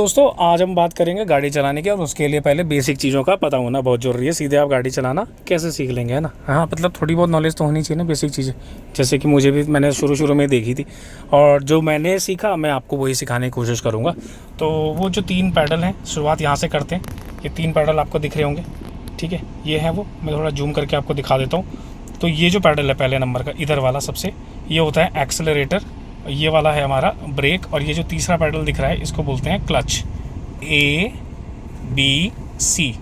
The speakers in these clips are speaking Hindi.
दोस्तों आज हम बात करेंगे गाड़ी चलाने की, और उसके लिए पहले बेसिक चीज़ों का पता होना बहुत ज़रूरी है। सीधे आप गाड़ी चलाना कैसे सीख लेंगे, है ना। हाँ, मतलब थोड़ी बहुत नॉलेज तो होनी चाहिए ना, बेसिक चीज़ें। जैसे कि मुझे भी, मैंने शुरू में देखी थी, और जो मैंने सीखा मैं आपको वही सिखाने की कोशिश करूँगा। तो वो जो 3 पैडल हैं, शुरुआत यहाँ से करते हैं। ये 3 पैडल आपको दिख रहे होंगे, ठीक है। ये है वो, मैं थोड़ा जूम करके आपको दिखा देता हूँ। तो ये जो पैडल है पहले नंबर का, इधर वाला सबसे, ये होता है एक्सेलरेटर। ये वाला है हमारा ब्रेक, और ये जो तीसरा पैडल दिख रहा है इसको बोलते हैं क्लच। ABC,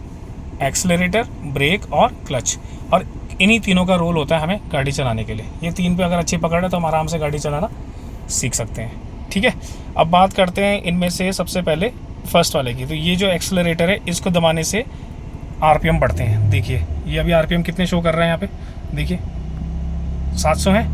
एक्सेलरेटर, ब्रेक और क्लच। और इन्हीं तीनों का रोल होता है हमें गाड़ी चलाने के लिए। ये 3 पे अगर अच्छी पकड़ है तो हम आराम से गाड़ी चलाना सीख सकते हैं, ठीक है। अब बात करते हैं इनमें से सबसे पहले फर्स्ट वाले की। तो ये जो एक्सेलरेटर है, इसको दबाने से RPM बढ़ते हैं। देखिए ये अभी RPM कितने शो कर रहे हैं यहाँ पे, देखिए 700 है,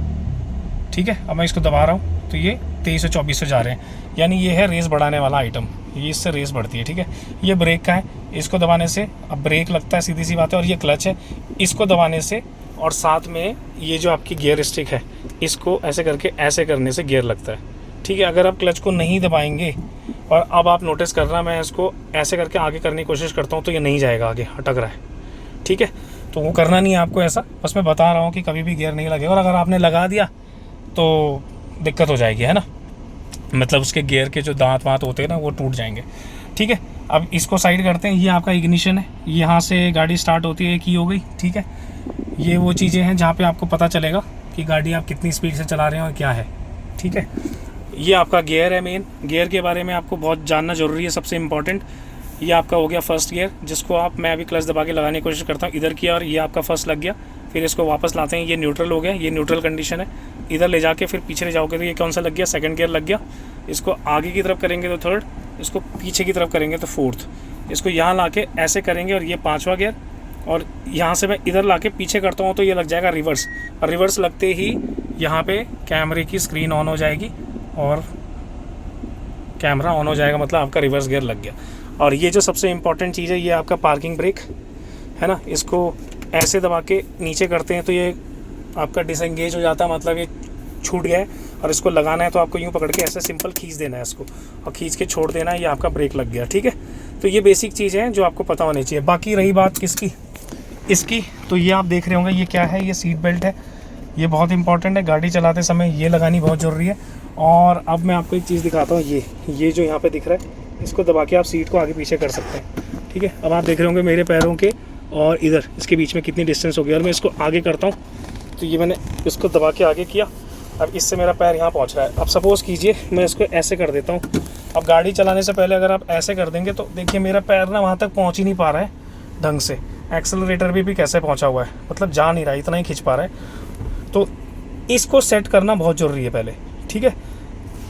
ठीक है। अब मैं इसको दबा रहा हूँ तो ये 2324 से जा रहे हैं, यानी ये है रेस बढ़ाने वाला आइटम। ये इससे रेस बढ़ती है, ठीक है। ये ब्रेक का है, इसको दबाने से अब ब्रेक लगता है, सीधी सी बात है। और ये क्लच है, इसको दबाने से, और साथ में ये जो आपकी गियर स्टिक है, इसको ऐसे करके ऐसे करने से गियर लगता है, ठीक है। अगर आप क्लच को नहीं दबाएंगे, और अब आप नोटिस करना, मैं इसको ऐसे करके आगे करने की कोशिश करता हूँ तो ये नहीं जाएगा आगे, अटक रहा है, ठीक है। तो वो करना नहीं है आपको ऐसा, बस मैं बता रहा हूँ कि कभी भी गियर नहीं लगेगा। और अगर आपने लगा दिया तो दिक्कत हो जाएगी, है ना। मतलब उसके गियर के जो दांत वाँत होते हैं ना, वो टूट जाएंगे, ठीक है। अब इसको साइड करते हैं। ये आपका इग्निशन है, यहाँ से गाड़ी स्टार्ट होती है, की हो गई, ठीक है। ये वो चीज़ें हैं जहाँ पे आपको पता चलेगा कि गाड़ी आप कितनी स्पीड से चला रहे हैं और क्या है, ठीक है। ये आपका गियर है मेन। गियर के बारे में आपको बहुत जानना ज़रूरी है, सबसे इम्पॉर्टेंट। ये आपका हो गया फर्स्ट गियर, जिसको आप, मैं अभी क्लच दबा के लगाने की कोशिश करता हूँ, इधर किया और ये आपका फर्स्ट लग गया। फिर इसको वापस लाते हैं, ये न्यूट्रल हो गया, ये न्यूट्रल कंडीशन है। इधर ले जाके फिर पीछे ले जाओगे तो ये कौन सा लग गया, सेकंड गियर लग गया। इसको आगे की तरफ करेंगे तो थर्ड, इसको पीछे की तरफ करेंगे तो फोर्थ। इसको यहाँ ला के ऐसे करेंगे और ये 5वां गियर, और यहाँ से मैं इधर ला के पीछे करता हूँ तो ये लग जाएगा रिवर्स। और रिवर्स लगते ही यहाँ पे कैमरे की स्क्रीन ऑन हो जाएगी और कैमरा ऑन हो जाएगा, मतलब आपका रिवर्स गियर लग गया। और ये जो सबसे इम्पॉर्टेंट चीज़ है, ये आपका पार्किंग ब्रेक है ना। इसको ऐसे दबा के नीचे करते हैं तो ये आपका डिसएंगेज हो जाता है, मतलब ये छूट गया है। और इसको लगाना है तो आपको यूँ पकड़ के ऐसे सिंपल खींच देना है इसको, और खींच के छोड़ देना है, ये आपका ब्रेक लग गया, ठीक है। तो ये बेसिक चीज़ें हैं जो आपको पता होनी चाहिए। बाकी रही बात किसकी, इसकी, तो ये आप देख रहे होंगे, ये क्या है, ये सीट बेल्ट है। ये बहुत इंपॉर्टेंट है, गाड़ी चलाते समय ये लगानी बहुत ज़रूरी है। और अब मैं आपको एक चीज़ दिखाता हूँ, ये जो यहाँ पे दिख रहा है, इसको दबा के आप सीट को आगे पीछे कर सकते हैं, ठीक है। अब आप देख रहे होंगे मेरे पैरों के और इधर इसके बीच में कितनी डिस्टेंस हो गई, और मैं इसको आगे करता हूँ तो ये मैंने इसको दबा के आगे किया। अब इससे मेरा पैर यहाँ पहुँच रहा है। अब सपोज़ कीजिए मैं इसको ऐसे कर देता हूँ। अब गाड़ी चलाने से पहले अगर आप ऐसे कर देंगे तो देखिए मेरा पैर ना वहाँ तक पहुँच ही नहीं पा रहा है ढंग से। एक्सेलरेटर भी कैसे पहुँचा हुआ है, मतलब जा नहीं रहा, इतना ही खींच पा रहा है। तो इसको सेट करना बहुत ज़रूरी है पहले, ठीक है।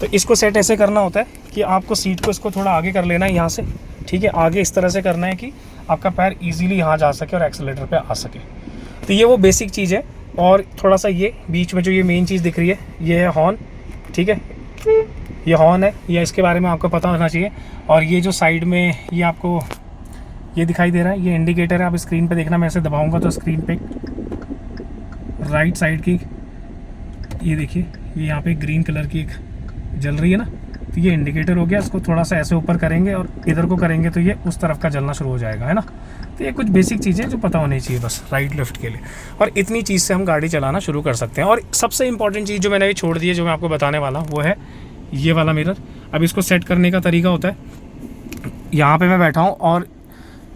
तो इसको सेट ऐसे करना होता है कि आपको सीट को इसको थोड़ा आगे कर लेना है यहाँ से, ठीक है। आगे इस तरह से करना है कि आपका पैर इजीली यहाँ जा सके और एक्सेलरेटर पे आ सके। तो ये वो बेसिक चीज़ है। और थोड़ा सा ये बीच में जो ये मेन चीज़ दिख रही है, ये है हॉर्न, ठीक है। ये हॉर्न है, ये इसके बारे में आपको पता होना चाहिए। और ये जो साइड में ये आपको ये दिखाई दे रहा है, ये इंडिकेटर है। आप स्क्रीन पे देखना, मैं ऐसे दबाऊँगा तो स्क्रीन पे राइट साइड की, ये देखिए, ये यहाँ पे ग्रीन कलर की एक जल रही है ना, तो ये इंडिकेटर हो गया। इसको थोड़ा सा ऐसे ऊपर करेंगे और इधर को करेंगे तो ये उस तरफ का जलना शुरू हो जाएगा, है ना। तो ये कुछ बेसिक चीज़ें जो पता होनी चाहिए बस राइट लेफ्ट के लिए। और इतनी चीज़ से हम गाड़ी चलाना शुरू कर सकते हैं। और सबसे इंपॉर्टेंट चीज़ जो मैंने अभी छोड़ दी है, जो मैं आपको बताने वाला हूँ, वो है ये वाला मिरर। अब इसको सेट करने का तरीका होता है, यहाँ पर मैं बैठा हूँ और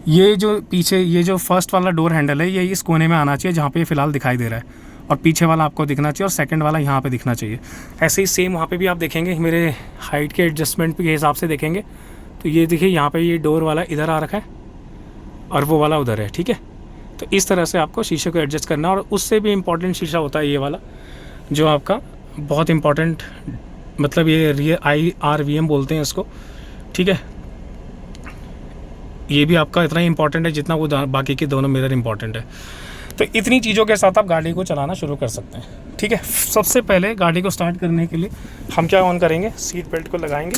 ये जो पीछे ये जो फर्स्ट वाला डोर हैंडल है, ये इस कोने में आना चाहिए जहाँ पे फ़िलहाल दिखाई दे रहा है, और पीछे वाला आपको दिखना चाहिए, और सेकंड वाला यहाँ पे दिखना चाहिए। ऐसे ही सेम वहाँ पे भी आप देखेंगे, मेरे हाइट के एडजस्टमेंट के हिसाब से देखेंगे तो ये देखिए यहाँ पे ये डोर वाला इधर आ रखा है और वो वाला उधर है, ठीक है। तो इस तरह से आपको शीशे को एडजस्ट करना है। और उससे भी इम्पॉर्टेंट शीशा होता है ये वाला, जो आपका बहुत इम्पॉर्टेंट, मतलब ये रियर IRVM बोलते हैं इसको, ठीक है। ये भी आपका इतना ही इम्पॉर्टेंट है जितना वो बाकी के दोनों मिरर इम्पॉर्टेंट है। तो इतनी चीज़ों के साथ आप गाड़ी को चलाना शुरू कर सकते हैं, ठीक है। सबसे पहले गाड़ी को स्टार्ट करने के लिए हम क्या ऑन करेंगे, सीट बेल्ट को लगाएंगे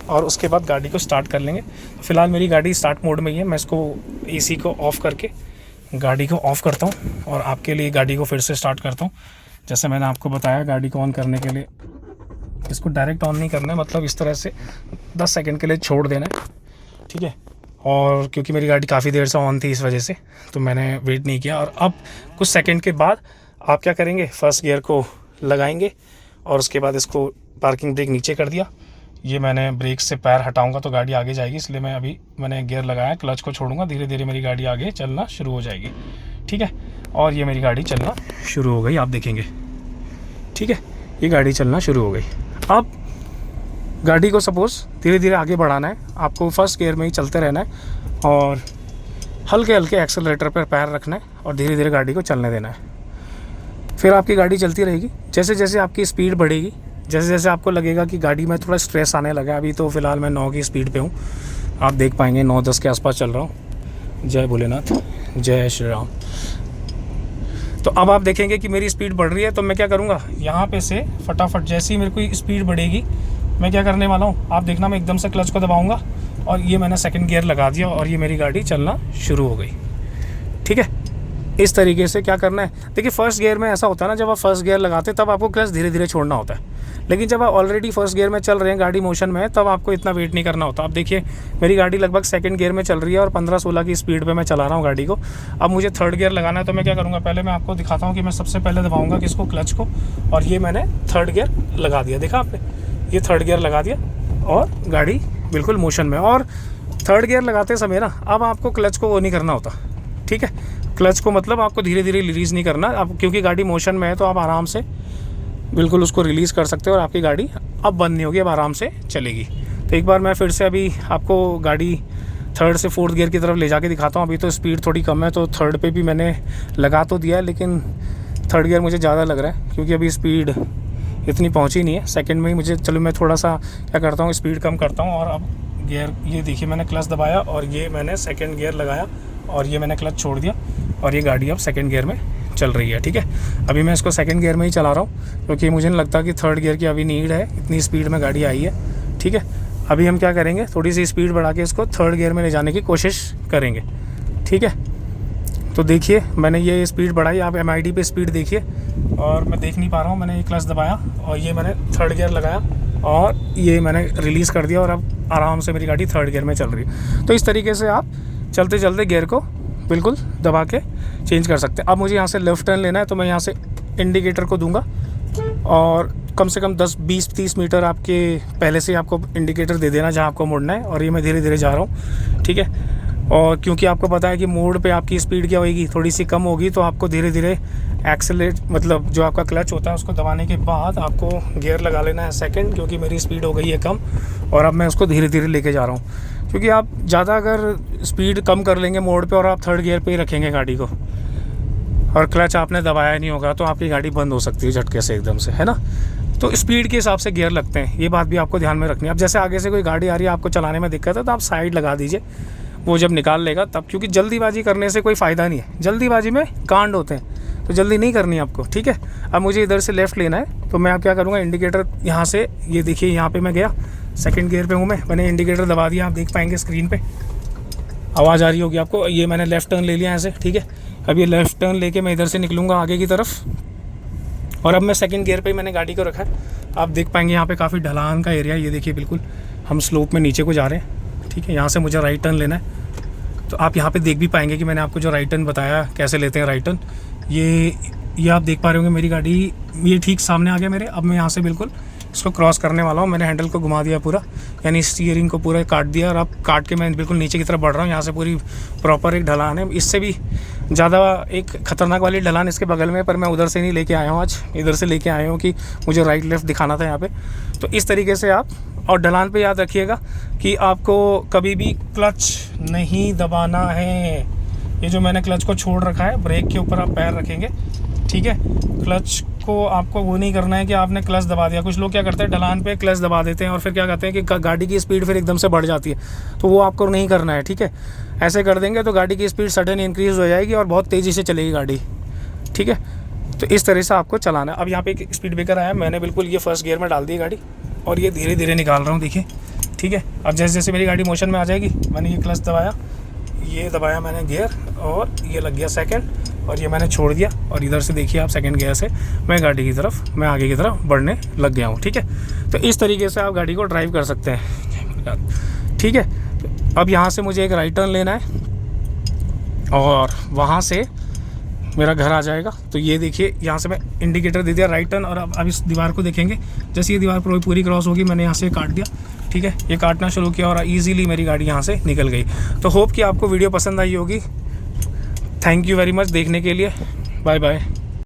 और उसके बाद गाड़ी को स्टार्ट कर लेंगे। फ़िलहाल मेरी गाड़ी स्टार्ट मोड में ही है, मैं इसको AC को ऑफ़ करके गाड़ी को ऑफ़ करता हूँ और आपके लिए गाड़ी को फिर से स्टार्ट करता हूँ। जैसे मैंने आपको बताया, गाड़ी को ऑन करने के लिए इसको डायरेक्ट ऑन नहीं करना है, मतलब इस तरह से 10 सेकंड के लिए छोड़ देना है, ठीक है। और क्योंकि मेरी गाड़ी काफ़ी देर से ऑन थी इस वजह से तो मैंने वेट नहीं किया। और अब कुछ सेकंड के बाद आप क्या करेंगे, फर्स्ट गियर को लगाएंगे और उसके बाद इसको पार्किंग ब्रेक नीचे कर दिया। ये मैंने ब्रेक से पैर हटाऊंगा तो गाड़ी आगे जाएगी, इसलिए मैंने गियर लगाया, क्लच को छोड़ूंगा, धीरे धीरे मेरी गाड़ी आगे चलना शुरू हो जाएगी, ठीक है। और ये मेरी गाड़ी चलना शुरू हो गई, आप देखेंगे, ठीक है, ये गाड़ी चलना शुरू हो गई। अब गाड़ी को सपोज़ धीरे धीरे आगे बढ़ाना है, आपको फर्स्ट गियर में ही चलते रहना है और हल्के हल्के एक्सेलरेटर पर पैर रखना है और धीरे धीरे गाड़ी को चलने देना है। फिर आपकी गाड़ी चलती रहेगी। जैसे जैसे आपकी स्पीड बढ़ेगी, जैसे जैसे आपको लगेगा कि गाड़ी में थोड़ा स्ट्रेस आने लगा, अभी तो फ़िलहाल मैं 9 की स्पीड पे हूँ, आप देख पाएंगे 9-10 के आसपास चल रहा हूँ। जय भोलेनाथ, जय श्री राम। तो अब आप देखेंगे कि मेरी स्पीड बढ़ रही है, तो मैं क्या करूँगा, यहाँ पे से फटाफट जैसे ही मेरे को स्पीड बढ़ेगी मैं क्या करने वाला हूँ, आप देखना, मैं एकदम से क्लच को दबाऊँगा और ये मैंने सेकंड गियर लगा दिया और ये मेरी गाड़ी चलना शुरू हो गई, ठीक है। इस तरीके से क्या करना है, देखिए फर्स्ट गियर में ऐसा होता है ना, जब आप फर्स्ट गियर लगाते हैं तब आपको क्लच धीरे धीरे छोड़ना होता है, लेकिन जब आप ऑलरेडी फर्स्ट गियर में चल रहे हैं, गाड़ी मोशन में है, तब आपको इतना वेट नहीं करना होता। अब देखिए मेरी गाड़ी लगभग सेकंड गियर में चल रही है और 15-16 की स्पीड पे मैं चला रहा हूँ गाड़ी को। अब मुझे थर्ड गियर लगाना है, तो मैं क्या करूँगा, पहले मैं आपको दिखाता हूँ कि मैं सबसे पहले दबाऊँगा किसको, क्लच को, और ये मैंने थर्ड गियर लगा दिया, देखा आपने, ये थर्ड गियर लगा दिया और गाड़ी बिल्कुल मोशन में। और थर्ड गियर लगाते समय ना, अब आपको क्लच को वो नहीं करना होता, ठीक है। क्लच को मतलब आपको धीरे धीरे रिलीज़ नहीं करना, अब क्योंकि गाड़ी मोशन में है तो आप आराम से बिल्कुल उसको रिलीज़ कर सकते हो और आपकी गाड़ी अब बंद नहीं होगी, अब आराम से चलेगी। तो एक बार मैं फिर से अभी आपको गाड़ी थर्ड से फोर्थ गियर की तरफ ले जाके दिखाता हूँ। अभी तो स्पीड थोड़ी कम है तो थर्ड पे भी मैंने लगा तो दिया है, लेकिन थर्ड गियर मुझे ज़्यादा लग रहा है क्योंकि अभी स्पीड इतनी पहुँची नहीं है सेकंड में ही मुझे। चलो मैं थोड़ा सा क्या करता हूँ, स्पीड कम करता हूँ और अब गियर, ये देखिए मैंने क्लच दबाया और ये मैंने सेकंड गियर लगाया और ये मैंने क्लच छोड़ दिया और ये गाड़ी अब सेकंड गियर में चल रही है, ठीक है। अभी मैं इसको सेकंड गियर में ही चला रहा हूँ क्योंकि मुझे नहीं लगता कि थर्ड गियर की अभी नीड है, इतनी स्पीड में गाड़ी आई है, ठीक है। अभी हम क्या करेंगे, थोड़ी सी स्पीड बढ़ा के इसको थर्ड गियर में ले जाने की कोशिश करेंगे, ठीक है। तो देखिए मैंने ये स्पीड बढ़ाई, आप MID पे स्पीड देखिए और मैं देख नहीं पा रहा हूँ, मैंने ये क्लच दबाया और ये मैंने थर्ड गियर लगाया और ये मैंने रिलीज़ कर दिया और अब आराम से मेरी गाड़ी थर्ड गियर में चल रही है। तो इस तरीके से आप चलते चलते गियर को बिल्कुल दबा के चेंज कर सकते हैं। अब मुझे यहाँ से लेफ़्ट टर्न लेना है तो मैं यहाँ से इंडिकेटर को दूंगा और कम से कम 10-20-30 मीटर आपके पहले से आपको इंडिकेटर दे देना जहाँ आपको मुड़ना है। और ये मैं धीरे धीरे जा रहा हूँ, ठीक है। और क्योंकि आपको पता है कि मोड़ पे आपकी स्पीड क्या होगी, थोड़ी सी कम होगी, तो आपको धीरे धीरे एक्सेलेरेट, मतलब जो आपका क्लच होता है उसको दबाने के बाद आपको गियर लगा लेना है सेकंड, क्योंकि मेरी स्पीड हो गई है कम और अब मैं उसको धीरे धीरे लेके जा रहा हूँ। क्योंकि आप ज़्यादा अगर स्पीड कम कर लेंगे मोड़ पे और आप थर्ड गियर पे ही रखेंगे गाड़ी को और क्लच आपने दबाया नहीं होगा तो आपकी गाड़ी बंद हो सकती है झटके से एकदम से, है ना। तो स्पीड के हिसाब से गियर लगते हैं, ये बात भी आपको ध्यान में रखनी है। अब जैसे आगे से कोई गाड़ी आ रही है, आपको चलाने में दिक्कत है तो आप साइड लगा दीजिए, वो जब निकाल लेगा तब, क्योंकि जल्दीबाजी करने से कोई फ़ायदा नहीं है, जल्दीबाजी में कांड होते हैं, तो जल्दी नहीं करनी आपको, ठीक है। अब मुझे इधर से लेफ़्ट लेना है तो मैं अब क्या करूँगा, इंडिकेटर यहाँ से, ये देखिए यहाँ पे मैं गया, सेकंड गियर पे हूँ मैंने इंडिकेटर दबा दिया, आप देख पाएंगे स्क्रीन पे आवाज़ आ रही होगी आपको। ये मैंने लेफ़्ट टर्न ले लिया ऐसे, ठीक है। अब ये लेफ़्ट टर्न लेके मैं इधर से निकलूँगा आगे की तरफ और अब मैं सेकंड गियर पे मैंने गाड़ी को रखा है। आप देख पाएंगे यहाँ पे काफ़ी ढलान का एरिया, ये देखिए बिल्कुल हम स्लोप में नीचे को जा रहे हैं, ठीक है। यहाँ से मुझे राइट टर्न लेना है तो आप यहाँ पे देख भी पाएंगे कि मैंने आपको जो राइट टर्न बताया कैसे लेते हैं राइट टर्न, ये आप देख पा रहे होंगे। मेरी गाड़ी ये ठीक सामने आ गया मेरे, अब मैं यहाँ से बिल्कुल इसको क्रॉस करने वाला हूँ। मैंने हैंडल को घुमा दिया पूरा, यानी स्टीयरिंग को पूरा काट दिया और अब काट के मैं बिल्कुल नीचे की तरफ बढ़ रहा हूँ। यहाँ से पूरी प्रॉपर एक ढलान है, इससे भी ज़्यादा एक ख़तरनाक वाली ढलान इसके बगल में, पर मैं उधर से नहीं लेके आया हूँ, आज इधर से लेके आया हूँ कि मुझे राइट लेफ़्ट दिखाना था यहाँ पे। तो इस तरीके से आप, और ढलान पे याद रखिएगा कि आपको कभी भी क्लच नहीं दबाना है। ये जो मैंने क्लच को छोड़ रखा है, ब्रेक के ऊपर आप पैर रखेंगे, ठीक है। क्लच को आपको वो नहीं करना है कि आपने क्लच दबा दिया। कुछ लोग क्या करते हैं, ढलान पे क्लच दबा देते हैं और फिर क्या कहते हैं कि गाड़ी की स्पीड फिर एकदम से बढ़ जाती है, तो वो आपको नहीं करना है, ठीक है। ऐसे कर देंगे तो गाड़ी की स्पीड सडन इंक्रीज़ हो जाएगी और बहुत तेज़ी से चलेगी गाड़ी, ठीक है। तो इस तरह से आपको चलाना है। अब यहाँ पे एक स्पीड ब्रेकर आया, मैंने बिल्कुल ये फर्स्ट गियर में डाल दी गाड़ी और ये धीरे धीरे निकाल रहा हूँ, देखिए, ठीक है। अब जैसे जैसे मेरी गाड़ी मोशन में आ जाएगी, मैंने ये क्लच दबाया, ये दबाया मैंने गियर और ये लग गया सेकंड और ये मैंने छोड़ दिया और इधर से देखिए आप सेकंड गियर से मैं गाड़ी की तरफ, मैं आगे की तरफ बढ़ने लग गया हूँ। ठीक है, तो इस तरीके से आप गाड़ी को ड्राइव कर सकते हैं। ठीक है, अब यहाँ से मुझे एक राइट टर्न लेना है और वहाँ से मेरा घर आ जाएगा। तो ये देखिए यहाँ से मैं इंडिकेटर दे दिया राइट टर्न, और अब इस दीवार को देखेंगे। जैसे ये दीवार पूरी क्रॉस होगी, मैंने यहाँ से काट दिया। ठीक है, ये काटना शुरू किया और ईजिली मेरी गाड़ी यहाँ से निकल गई। तो होप कि आपको वीडियो पसंद आई होगी। थैंक यू वेरी मच देखने के लिए। Bye bye.